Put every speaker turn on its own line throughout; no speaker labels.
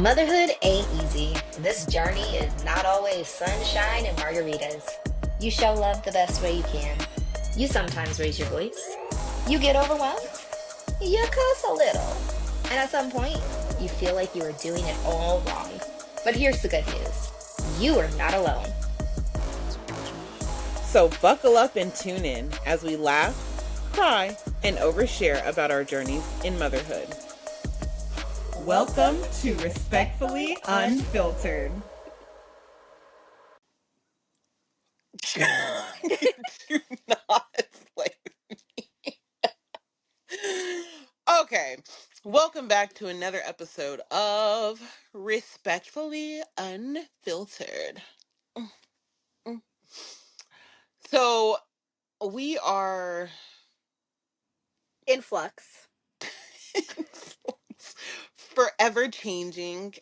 Motherhood ain't easy. This journey is not always sunshine and margaritas. You show love the best way you can. You sometimes raise your voice. You get overwhelmed. You cuss a little. And at some point, you feel like you are doing it all wrong. But here's the good news. You are not alone.
So buckle up and tune in as we laugh, cry, and overshare about our journeys in motherhood. Welcome to Respectfully Unfiltered. Do not play with me. Okay, welcome back to another episode of Respectfully Unfiltered. So we are
in flux.
forever changing,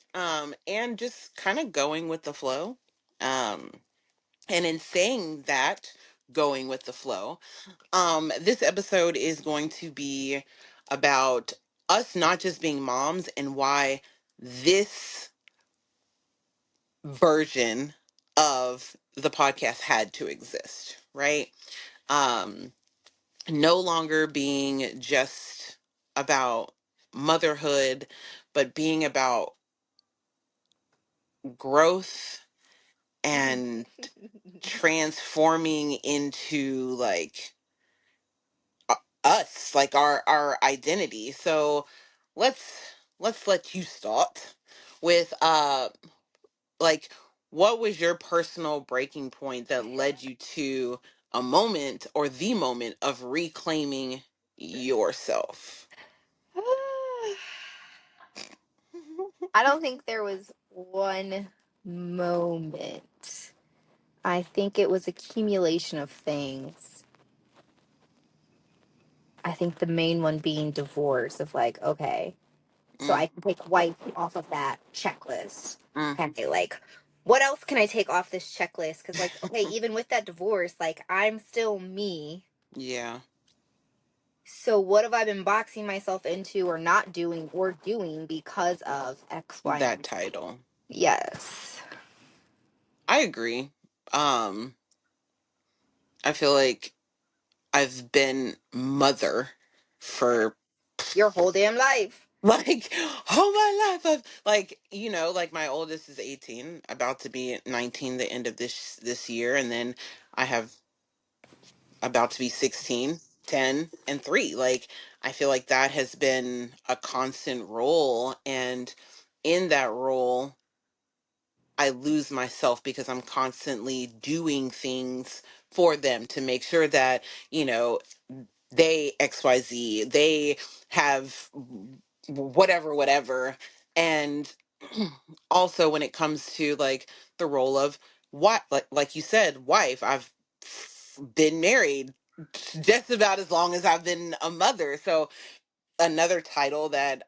and just kind of going with the flow. And in saying that, going with the flow, this episode is going to be about us not just being moms and why this version of the podcast had to exist, right? Um, no longer being just about motherhood, but being about growth and transforming into like us, like our identity. So let's let you start with like what was your personal breaking point that led you to a moment or the moment of reclaiming yourself?
I don't think there was one moment. I think it was accumulation of things. I think the main one being divorce of like, okay, so
Mm,
I can take wife off of that checklist.
mm.
Okay, like what else can I take off this checklist? Because like, okay, even with that divorce, like I'm still me.
Yeah,
So what have I been boxing myself into or not doing or doing because of X, Y,
that
and Z?
title.
Yes.
I agree. Um, I feel like I've been mother for
Your whole damn life.
like all my life. I've like, like my oldest is 18, about to be 19 the end of this year, and then I have about to be 16, 10, and 3. Like I feel like that has been a constant role, and in that role I lose myself because I'm constantly doing things for them to make sure that, they XYZ, they have whatever. And also when it comes to like the role of what, like you said, wife, I've been married just about as long as I've been a mother. So another title that,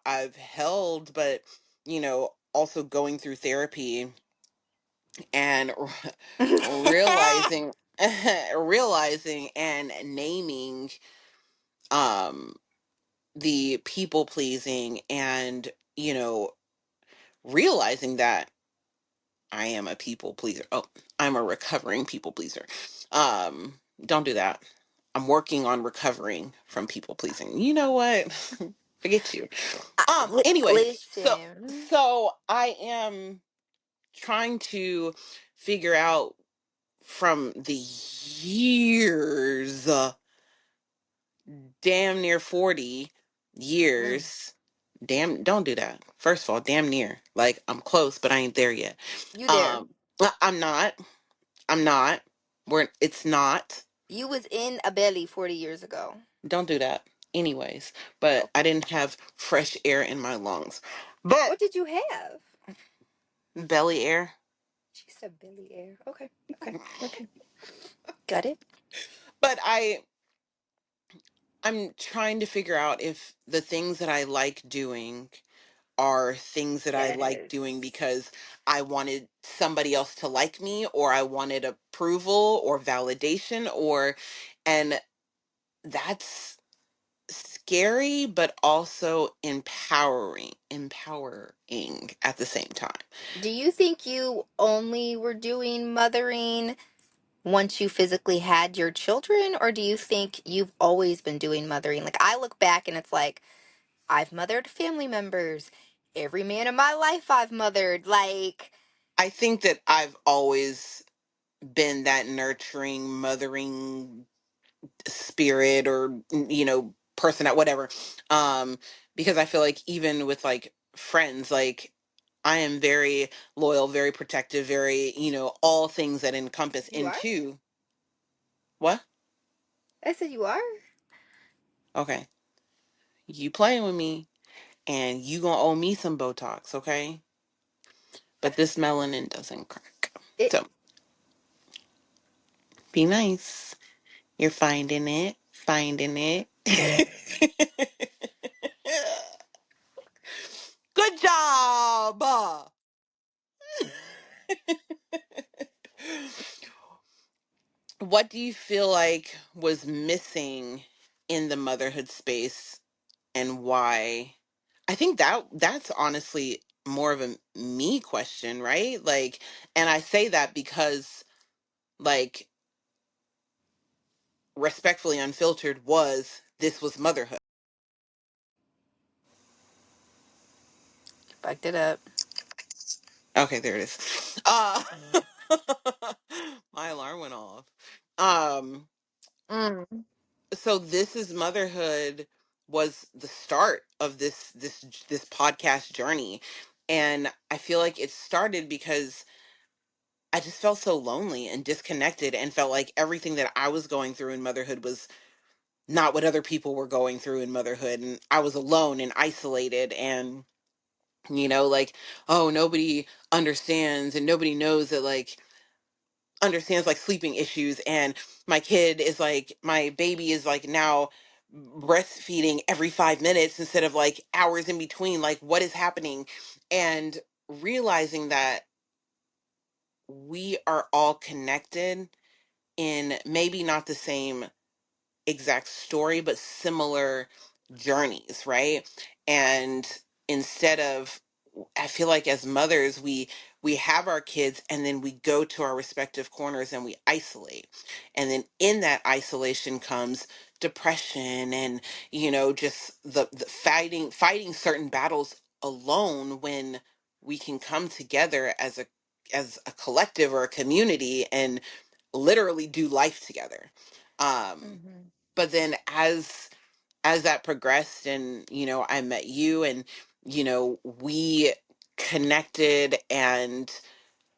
I've held, but, also going through therapy and realizing realizing and naming um the people pleasing, and realizing that I am a people pleaser. Oh, I'm a recovering people pleaser. Don't do that. I'm working on recovering from people pleasing. You know what? Forget you. Anyway, so
Listen.
I am trying to figure out from the years, damn near 40
Mm.
years. Damn, don't do that. First of all, damn near. Like I'm close, but I ain't there yet.
You there.
Um I'm not. I'm not. It's not.
You was in a belly 40 years ago.
Don't do that. Anyways, but I
Okay.
didn't have fresh air in my lungs. But
What did you have?
belly air.
She said belly air. Okay. Okay. Okay. Got it.
But I'm trying to figure out if the things that I like doing are things that I like doing
Yes.
because I wanted somebody else to like me, or I wanted approval or validation, and that's scary but also empowering at the same time.
Do you think you only were doing mothering once you physically had your children, or do you think you've always been doing mothering? Like, I look back and it's like, I've mothered family members. Every man in my life I've mothered. Like,
I think that I've always been that nurturing, mothering spirit, or person, at whatever. um because I feel like even with like friends, like I am very loyal, very protective, very, all things that encompass
you are?
into what.
I said you are?
Okay, you playing with me, and you gonna owe me some Botox, okay? But this melanin doesn't crack,
It
so be nice. You're finding it. Good job. What do you feel like was missing in the motherhood space, and why? I think that's honestly more of a me question, right? Like, and I say that because, like, Respectfully Unfiltered was motherhood.
fucked it up.
Okay, there it is. My alarm went off. Um
Mm.
so this is motherhood was the start of this podcast journey, and I feel like it started because I just felt so lonely and disconnected, and felt like everything that I was going through in motherhood was not what other people were going through in motherhood, and I was alone and isolated, and like, oh, nobody understands, and nobody knows that, like, understands like sleeping issues, and my baby is like now breastfeeding every 5 minutes instead of like hours in between, like what is happening. And realizing that we are all connected in maybe not the same exact story, but similar journeys, right? And instead of, I feel like as mothers, we have our kids, and then we go to our respective corners and we isolate. And then in that isolation comes depression, and just the fighting certain battles alone, when we can come together as a collective or a community and literally do life together. um
Hmm.
but then as that progressed, and I met you, and we connected, and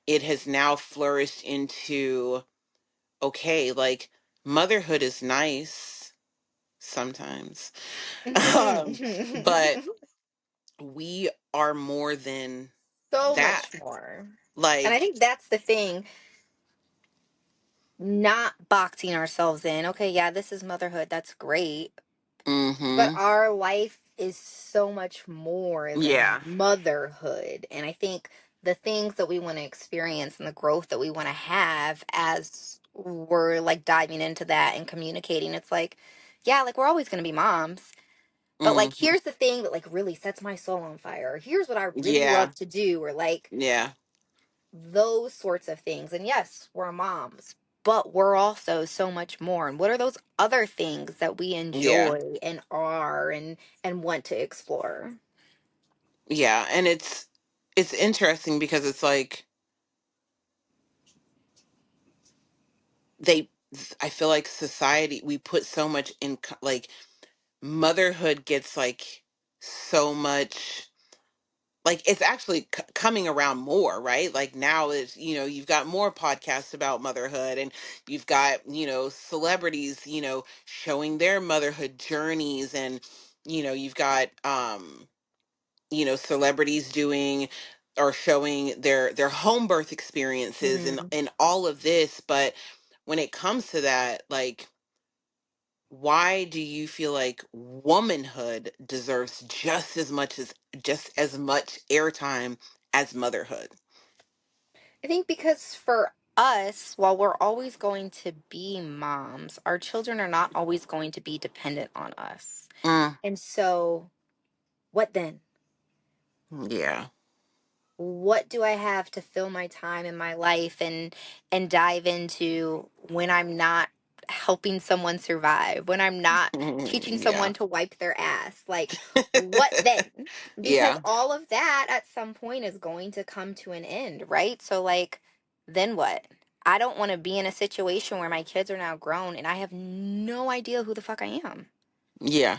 it has now flourished into, okay, like, motherhood is nice sometimes. um but we are more than
So
that.
much more. And I
Like,
think that's the thing, not boxing ourselves in. Okay, yeah, this is motherhood. That's great. But
mm-hmm.
our life is so much more than
Yeah,
motherhood. And I think the things that we want to experience and the growth that we want to have as we're like diving into that and communicating, it's like, yeah, like we're always going to be moms. But like,
mm-hmm.
here's the thing that like really sets my soul on fire. Or here's what I really
Yeah,
love to do. Or like,
yeah,
those sorts of things. And yes, we're moms, but we're also so much more. And what are those other things that we
yeah,
enjoy and are and want to explore?
yeah. And it's interesting because it's like, they I feel like society, we put so much in, like, motherhood gets like so much, like, it's actually coming around more, right? Like, now it's, you've got more podcasts about motherhood, and you've got, celebrities, showing their motherhood journeys, and you've got celebrities doing or showing their home birth experiences, and
Hmm.
all of this. But when it comes to that, like, why do you feel like womanhood deserves just as much airtime as motherhood?
I think because for us, while we're always going to be moms, our children are not always going to be dependent on us.
Mm,
And so, what then?
yeah.
What do I have to fill my time in my life and dive into when I'm not helping someone survive, when I'm not teaching
Yeah.
someone to wipe their ass? Like, what then? Because
Yeah.
all of that at some point is going to come to an end, right? So like, then what? I don't want to be in a situation where my kids are now grown and I have no idea who the fuck I am.
Yeah.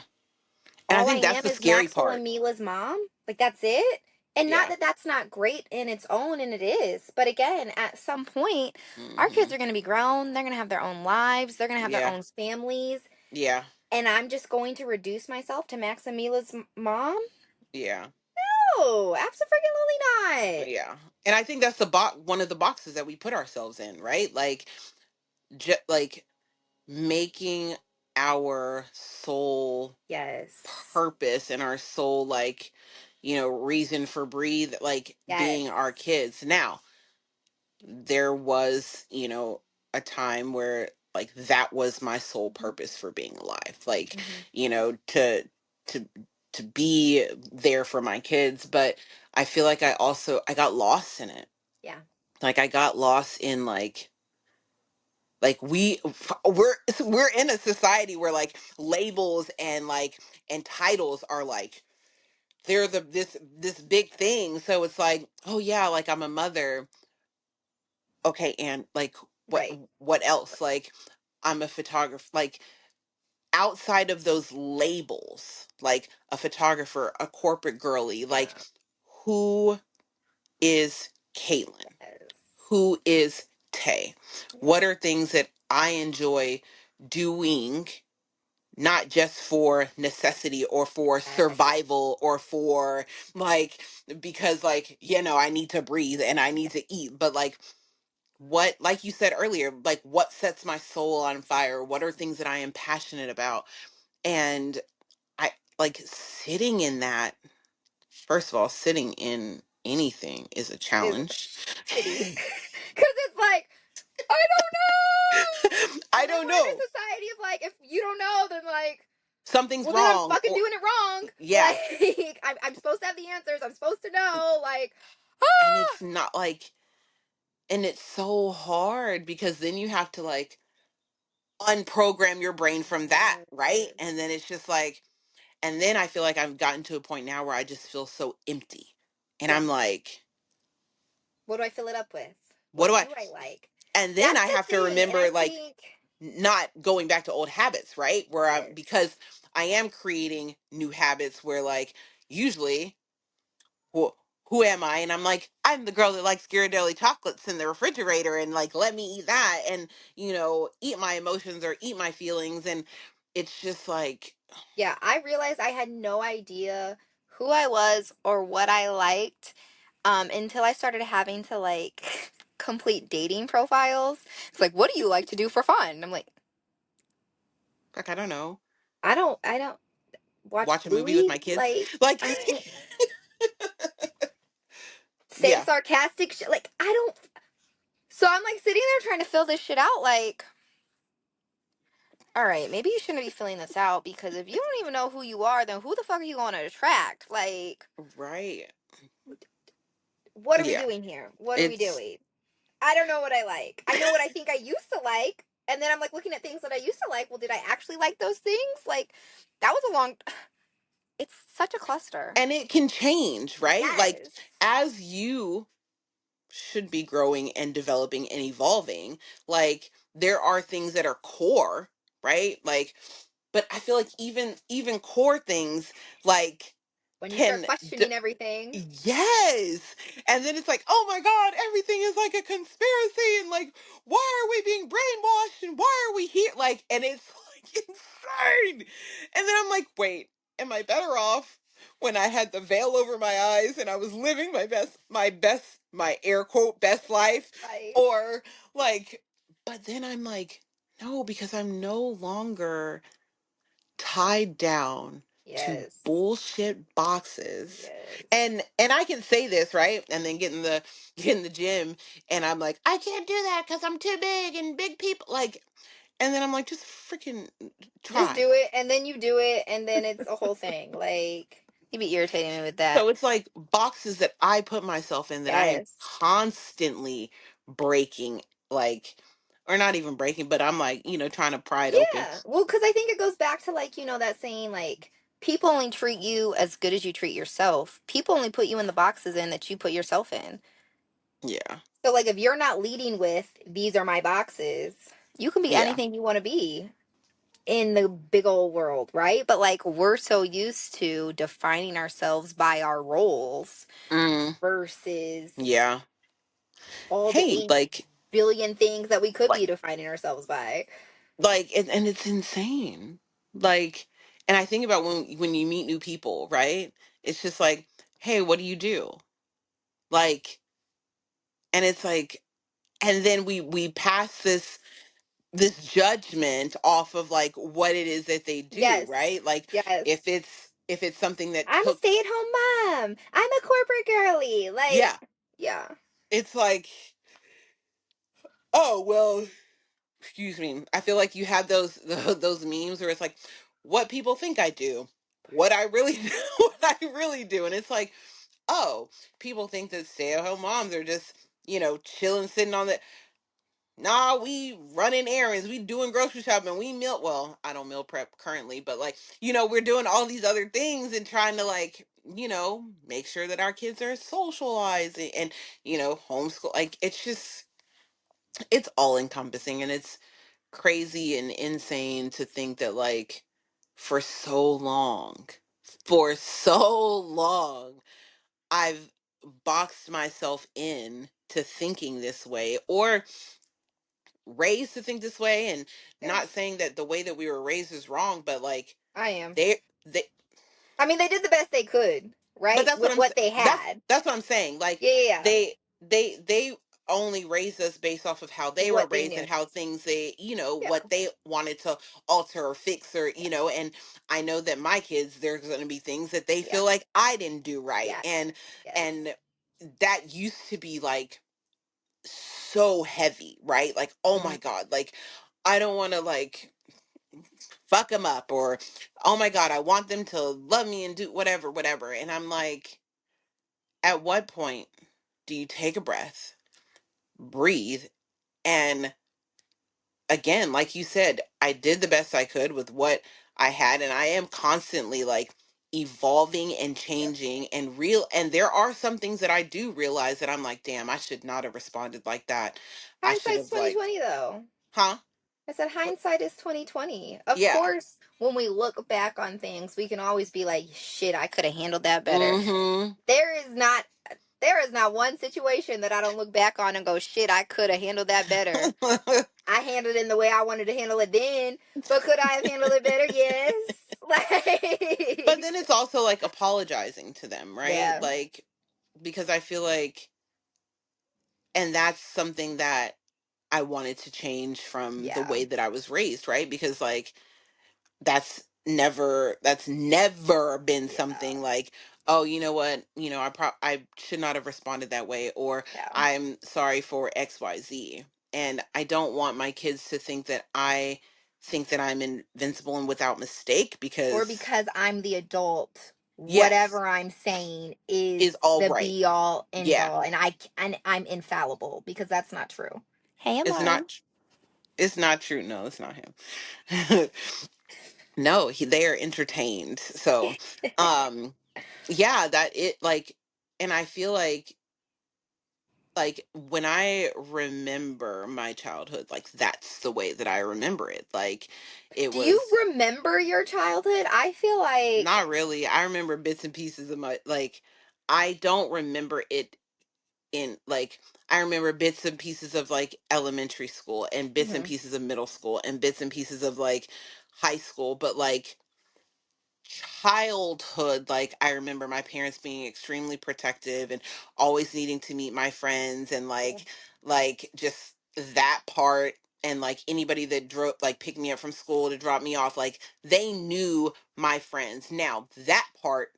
And I
All I
think that's
am
the
is
scary
Maxwell and
part.
Mila's mom. Like that's it. And not
Yeah.
that that's not great in its own, and it is. But again, at some point, our kids
Hmm.
are going to be grown. They're going to have their own lives. They're going to have their
Yeah.
own families.
Yeah.
And I'm just going to reduce myself to Max and Mila's mom?
Yeah.
No, absolutely not.
Yeah. And I think that's one of the boxes that we put ourselves in, right? Like like making our sole
Yes.
purpose and our sole reason for breathe like
Yes.
being our kids. Now, there was, a time where like that was my sole purpose for being alive. Like,
Hmm.
to to be there for my kids, but I feel like I got lost in it.
Yeah.
Like I got lost in like we're in a society where like labels and titles are like they're this big thing. So it's like, oh yeah, like I'm a mother. Okay, and like what
Right.
what else? Like I'm a photographer. Like outside of those labels, like a photographer, a corporate girly, like
Yeah.
who is Caitlin?
Yes.
Who is Tay?
Yeah.
What are things that I enjoy doing, not just for necessity or for
Yes.
survival or for like because like I need to breathe and I need to eat, but what, like you said earlier, like what sets my soul on fire? What are things that I am passionate about? And I like sitting in that. First of all, sitting in anything is a
Is
challenge.
shitty. Because it's like, I don't know.
I
And then
don't
we're in a
know.
society of like, if you don't know, then like,
Something's
well, then I'm
wrong.
fucking
Or
doing it wrong.
yeah.
Like, I'm supposed to have the answers. I'm supposed to know. Like,
And
ah.
it's not like, and it's so hard because then you have to like unprogram your brain from that, right?
Yes.
And then it's just like, and then I feel like I've gotten to a point now where I just feel so empty. And
Yeah.
I'm like,
What do I fill it up with?
what do
What
I,
do I like?
and then
That's
I
the
have to
thing. And I
remember like
think,
not going back to old habits, right? Where I'm,
yes.
because I am creating new habits where like usually who, who am I? And I'm like, I'm the girl that likes Ghirardelli chocolates in the refrigerator and like let me eat that and eat my emotions or eat my feelings. And it's just like,
Yeah, I realized I had no idea who I was or what I liked until I started having to like complete dating profiles. It's like, what do you like to do for fun? I'm like,
I don't know,
I don't watch
watch a movie with
Bluey.
my kids.
Like,
Like,
I can't say
yeah,
sarcastic shit. Like, I don't. So I'm like sitting there trying to fill this shit out. Like, all right, maybe you shouldn't be filling this out because if you don't even know who you are, then who the fuck are you going to attract? Like,
right.
what are we
Yeah.
doing here? What are we
It's,
doing? I don't know what I like. I know what I think I used to like. And then I'm like looking at things that I used to like. Well, did I actually like those things? Like, that was a long. It's such a cluster.
and it can change, right? Like,
Yes.
as you should be growing and developing and evolving, like, there are things that are core, right? Like, but I feel like even core things, like,
When you start
can
questioning everything.
yes. And then it's like, oh my God, everything is like a conspiracy. And like, why are we being brainwashed? And why are we here? Like, and it's like insane. And then I'm like, wait, am I better off when I had the veil over my eyes and I was living my air quote best
Best
life?
life.
Or like, but then I'm like, no, because I'm no longer tied down to
Yes.
bullshit boxes.
Yes.
And I can say this, right? And then get in the gym and I'm like, I can't do that because I'm too big and big people like, and then I'm like, just freaking
Just
try.
do it, and then you do it, and then it's a whole thing. Like, you be irritating me with that.
So it's like boxes that I put myself in that I am
Yes.
constantly breaking, like, or not even breaking, but I'm like, trying to pry it open.
Yeah. Well, because I think it goes back to, like, that saying, like, people only treat you as good as you treat yourself. People only put you in the boxes in that you put yourself in.
Yeah.
So, like, if you're not leading with, these are my boxes, you can be
Yeah.
anything you want to be in the big old world, right? But, like, we're so used to defining ourselves by our roles
Mm,
versus
yeah.
all the
Hey,
8 billion things that we could
like,
be defining ourselves by.
and it's insane. Like, and I think about when you meet new people, right? It's just like, hey, what do you do? Like, and it's like, and then we pass this judgment off of like what it is that they do,
Yes.
right? Like
Yes.
if it's something that
I'm a
took,
stay-at-home mom. I'm a corporate girly.
yeah,
Like, yeah.
it's like, oh well, excuse me. I feel like you have those those memes where it's like what people think I do, what I really do, what I really do, and it's like, oh, people think that stay-at-home moms are just chilling, sitting on the. Nah, we running errands, we doing grocery shopping, we meal. Well, I don't meal prep currently, but like we're doing all these other things and trying to like make sure that our kids are socialized and homeschool. Like it's just it's all encompassing and it's crazy and insane to think that like for so long, for so long, I've boxed myself in to thinking this way or raised to think this way, and
Yeah.
not saying that the way that we were raised is wrong, but like
I am.
they
I mean, they did the best they could,
but
right?
that's what
With what they had.
that's what I'm saying, like
Yeah, yeah, yeah.
they only raised us based off of how they were
What they
raised
knew.
and how things they
Yeah.
what they wanted to alter or fix or and I know that my kids there's going to be things that they
Yeah.
feel like I didn't do right,
Yes. Yes.
and that used to be like so heavy, right? Like, oh
Hmm.
my god, like I don't want to like fuck them up, or oh my god, I want them to love me and do whatever whatever, and I'm like, at what point do you take a breath, breathe, and again, like you said, I did the best I could with what I had, and I am constantly like evolving and
Yep.
changing and real, and there are some things that I do realize that I'm like, damn, I should not have responded like that. I should
Hindsight's
have like,
2020 though.
huh.
I said hindsight is 2020. Of
Yeah.
course, when we look back on things, we can always be like, shit, I could have handled that better.
Mm-hmm.
There is not there is not one situation that I don't look back on and go, shit, I could have handled that better. I handled it in the way I wanted to handle it then, but could I have handled it better? Yes.
But
Like,
then it's also like apologizing to them, right?
yeah,
Like, because I feel like, and that's something that I wanted to change from the
yeah,
way that I was raised, right? Because like that's never been
yeah,
something like, oh, you know what, I should not have responded that way, or
yeah.
I'm sorry for XYZ. And I don't want my kids to think that I think that I'm invincible and without mistake,
Or
because
because I'm the adult,
yes,
whatever I'm saying is
is all
the
right.
be all end
Yeah.
all, and I'm infallible because that's not true. Hey,
It's
Amari.
not it's not true. No, it's not him. No, they are entertained. So, um yeah, that it like, and I feel like when I remember my childhood, like that's the way that I remember it. Like it
Do you
was
remember your childhood? I feel like,
not really. I remember bits and pieces of my like I don't remember it in like I remember bits and pieces of like elementary school and bits and
mhm,
pieces of middle school and bits and pieces of like high school, but like childhood, like I remember my parents being extremely protective and always needing to meet my friends and
yeah,
like just that part. and like anybody that drove, like picked me up from school to drop me off, like they knew my friends. Now that part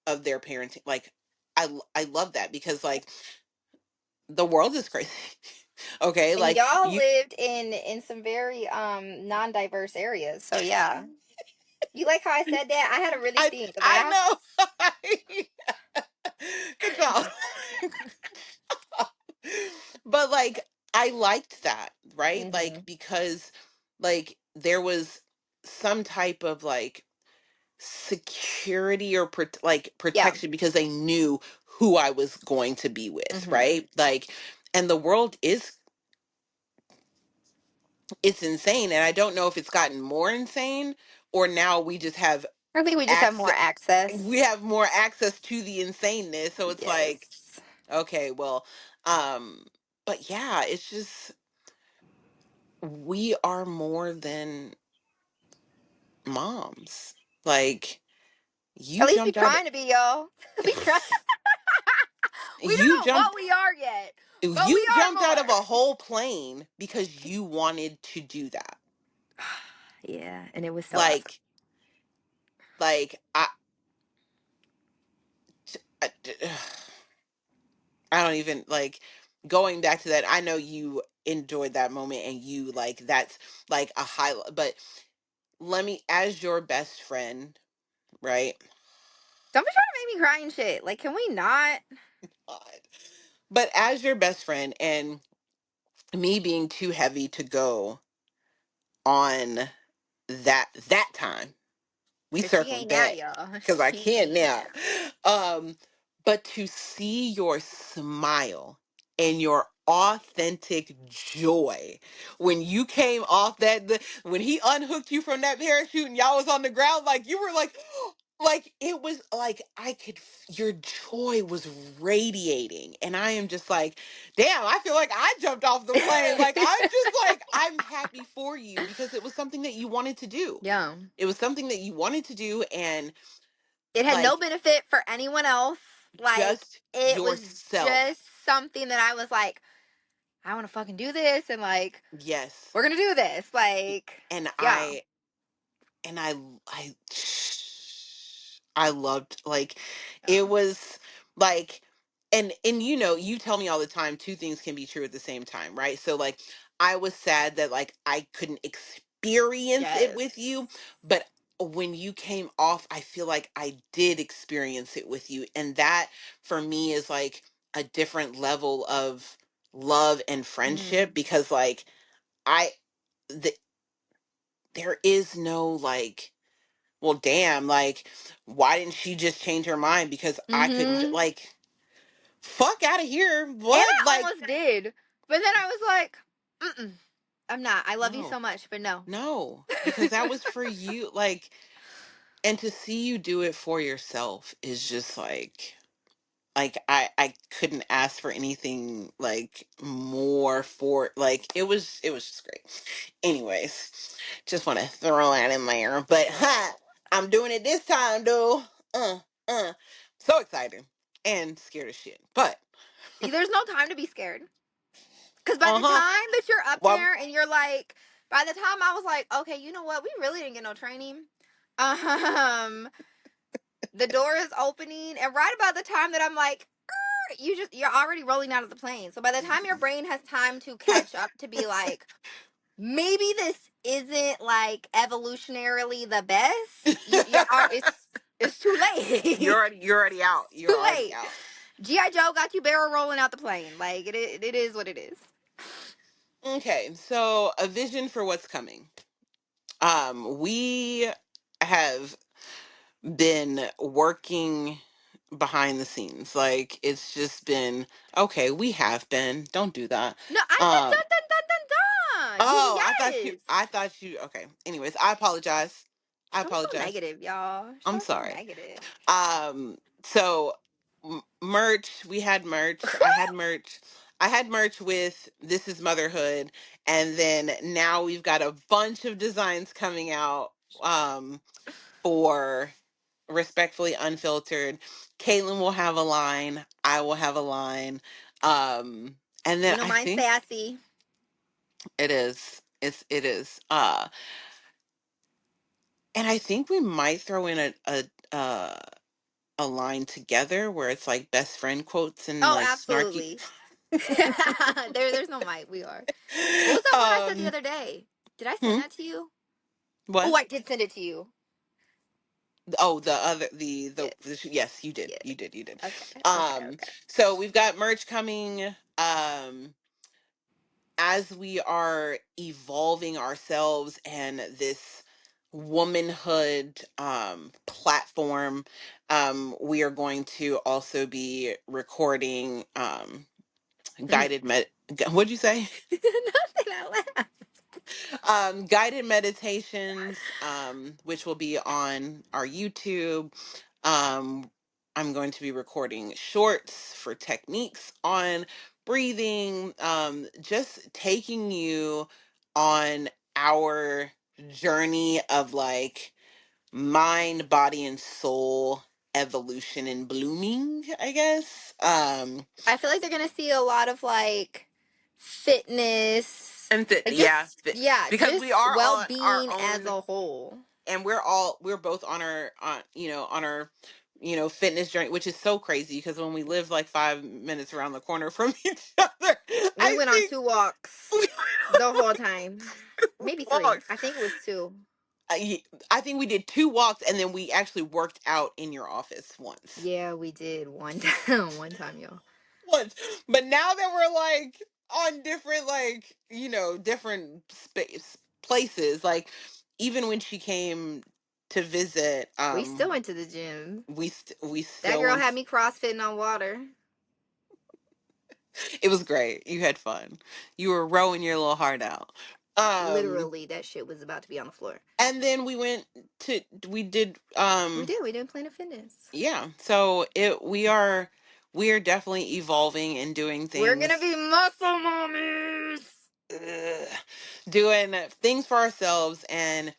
of their parenting, like I love that, because like the world is crazy. Okay,
And
like
y'all
you
lived in some very non-diverse areas. So yeah. You like how I said that? I had to really think because
I
I
know. Good job. But like I liked that, right? Like
Mhm.
because like there was some type of like security or like
Yeah.
protection, because they knew who I was going to be with,
Mhm.
right? Like, and the world is, it's insane, and I don't know if it's gotten more insane, or now we just have
I think we just have more
access, we
access.
have more access to the insaneness, so it's like,
Yes.
okay, well, um but yeah, it's just, we are more than moms. Like,
At
you
least we
jumped out
trying to be, y'all. We try. We
you
don't know what
jumped
we are yet, but we
you
are
jumped out of a
more.
whole plane because you wanted to do that.
Yeah, and it was so awesome.
Like, like I, I don't even like going back to that. I know you enjoyed that moment, and you like, that's like a highlight. But let me, as your best friend, right?
Don't be trying to make me cry and shit. Like, can we not?
God. But as your best friend, and me being too heavy to go on that time, we
Cause she
circled
ain't now,
back
y'all.
because I
She
can
ain't
now.
now.
But to see your smile and your authentic joy when you came off when he unhooked you from that parachute and y'all was on the ground, like you were like it was like your joy was radiating, and I am just like, damn, I feel like I jumped off the plane. Like, I'm just like, I'm happy for you, because it was something that you wanted to do.
Yeah.
It was something that you wanted to do, and
It had no
like,
benefit for anyone else. Like,
just
it was just
yourself.
something that I was like, I want to fucking do this, and like,
Yes.
we're gonna do this.
Y-
Like,
And
yeah.
I I loved, like,
Yeah.
it was like, and you tell me all the time two things can be true at the same time, right? So like, I was sad that like I couldn't experience it
Yes.
with you, but when you came off, I feel like I did experience it with you, and that for me is like a different level of love and
Mm.
friendship, because like I th- there is no like, well, damn, like, why didn't she just change her mind because I couldn't
Mm-hmm.
like, fuck out of here.
And
What?
I
Like,
almost did, but then I was like, mm-mm, I'm not. I love you
no,
so much, but no.
no, because that was for you. Like, and to see you do it for yourself is just like I couldn't ask for anything like more, for like, it was just great. Anyways, just want to throw that in there, but I'm doing it this time, though. uh so excited and scared as shit, but
There's no time to be scared. Because by the time
uh-huh.
that you're up
Well,
there and you're like, by the time I was like, okay, you know what? We really didn't get no training. Um, the door is opening, and right about the time that I'm like, you're already rolling out of the plane. So by the time your brain has time to catch up to be like, maybe this isn't like evolutionarily the best. You are. It's too late.
you're already out. You're
Too
already
late.
out.
GI Joe got you barrel rolling out the plane. Like it is what it is.
Okay, so a vision for what's coming. We have been working behind the scenes. Like, it's just been, okay, we have been. Don't do that.
No, I said
Um
dun dun dun dun dun.
oh,
Yes.
I thought you okay. Anyways, I apologize. I
Don't be so
apologize.
negative, y'all.
I'm
So
sorry.
negative.
So merch, we had merch. I had merch with This Is Motherhood, and then now we've got a bunch of designs coming out for Respectfully Unfiltered. Caitlin will have a line. I will have a line. Um, and
You
then
know
I
mine's
think
sassy.
it is. It is. And I think we might throw in uh a line together where it's like best friend quotes and
Oh,
like snarky.
absolutely. There's no might. We are. What was that one I said the
um
other day? Did I send
hmm,
that to you? Oh,
what?
I did send it to you.
Oh, the other
Yes.
yes, you did.
Yes.
You did.
Okay. Okay.
Um
Okay.
so we've got merch coming. As we are evolving ourselves and this womanhood platform, we are going to also be recording guided med what'd you say?
Nothing. I laughed.
Guided meditations, which will be on our YouTube. um I'm going to be recording shorts for techniques on breathing, just taking you on our journey of like mind, body, and soul evolution and blooming, I guess.
I feel like they're gonna see a lot of like fitness,
And
like
yeah,
just yeah,
because we
just
are
well
on our
being as
own,
a whole.
and we're both on our on our fitness journey, which is so crazy because when we live like 5 minutes around the corner from each other,
We
I
went on
think
2 walks
we
the whole time. Maybe 3.
walked.
I think it was 2.
I think we did 2 walks, and then we actually worked out in your office once.
Yeah, we did one time. One time, y'all.
Once, but now that we're like on different different space places, like even when she came to visit,
We still went to the gym.
we
That
still
girl
went.
had me crossfitting on water.
It was great. You had fun. You were rowing your little heart out. Um,
Literally, that shit was about to be on the floor.
and then we did
We did Planet Fitness.
yeah. So we are definitely evolving and doing
We're gonna
things.
be muscle mommies.
Ugh, doing things for ourselves and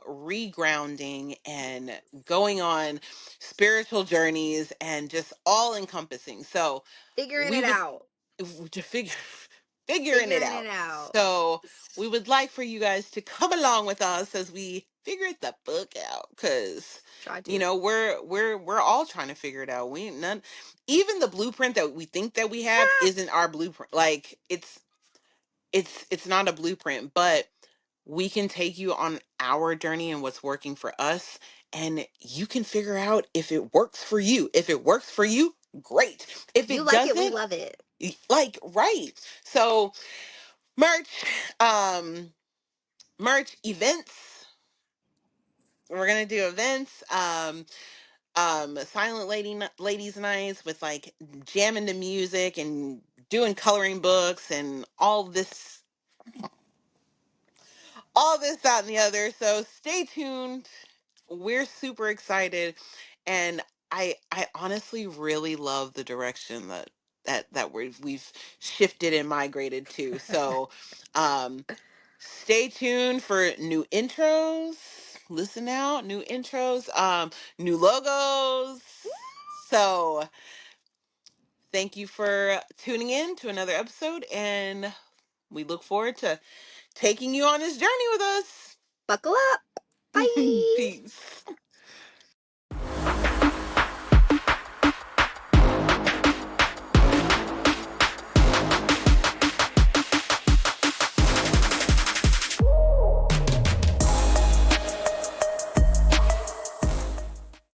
regrounding and going on spiritual journeys and just all encompassing. So
Figuring
we
it
would
out.
to figuring it
Figuring it
out.
out.
So we would like for you guys to come along with us as we figure the book out, because
Try to.
we're all trying to figure it out. We ain't none, even the blueprint that we think that we have isn't our blueprint. Like it's not a blueprint, but we can take you on our journey and what's working for us, and you can figure out if it works for you. If it works for you, great. If
You
it
like it, we
doesn't,
love it.
like, right. So merch, um merch events. We're gonna do events. Silent ladies nights with like jamming to music and doing coloring books and all this, that, and the other. So stay tuned. We're super excited, and I honestly really love the direction that we've shifted and migrated to. So, stay tuned for new intros. Listen out, new intros, new logos. So, thank you for tuning in to another episode, and we look forward to taking you on this journey with us.
Buckle up. Bye.
Peace.